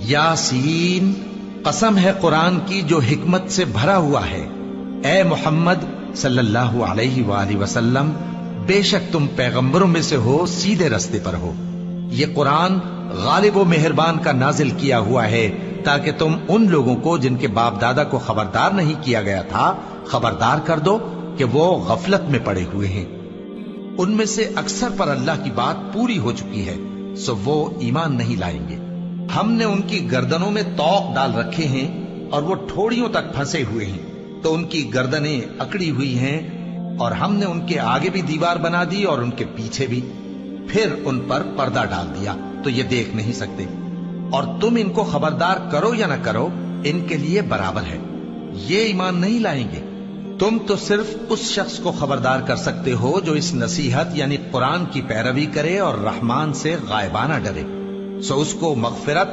یاسین، قسم ہے قرآن کی جو حکمت سے بھرا ہوا ہے۔ اے محمد صلی اللہ علیہ وآلہ وسلم، بے شک تم پیغمبروں میں سے ہو، سیدھے رستے پر ہو۔ یہ قرآن غالب و مہربان کا نازل کیا ہوا ہے تاکہ تم ان لوگوں کو جن کے باپ دادا کو خبردار نہیں کیا گیا تھا خبردار کر دو کہ وہ غفلت میں پڑے ہوئے ہیں۔ ان میں سے اکثر پر اللہ کی بات پوری ہو چکی ہے، سو وہ ایمان نہیں لائیں گے۔ ہم نے ان کی گردنوں میں طوق ڈال رکھے ہیں اور وہ ٹھوڑیوں تک پھنسے ہوئے ہیں، تو ان کی گردنیں اکڑی ہوئی ہیں، اور ہم نے ان کے آگے بھی دیوار بنا دی اور ان کے پیچھے بھی، پھر ان پر پردہ ڈال دیا تو یہ دیکھ نہیں سکتے۔ اور تم ان کو خبردار کرو یا نہ کرو، ان کے لیے برابر ہے، یہ ایمان نہیں لائیں گے۔ تم تو صرف اس شخص کو خبردار کر سکتے ہو جو اس نصیحت یعنی قرآن کی پیروی کرے اور رحمان سے غائبانہ ڈرے، سو اس کو مغفرت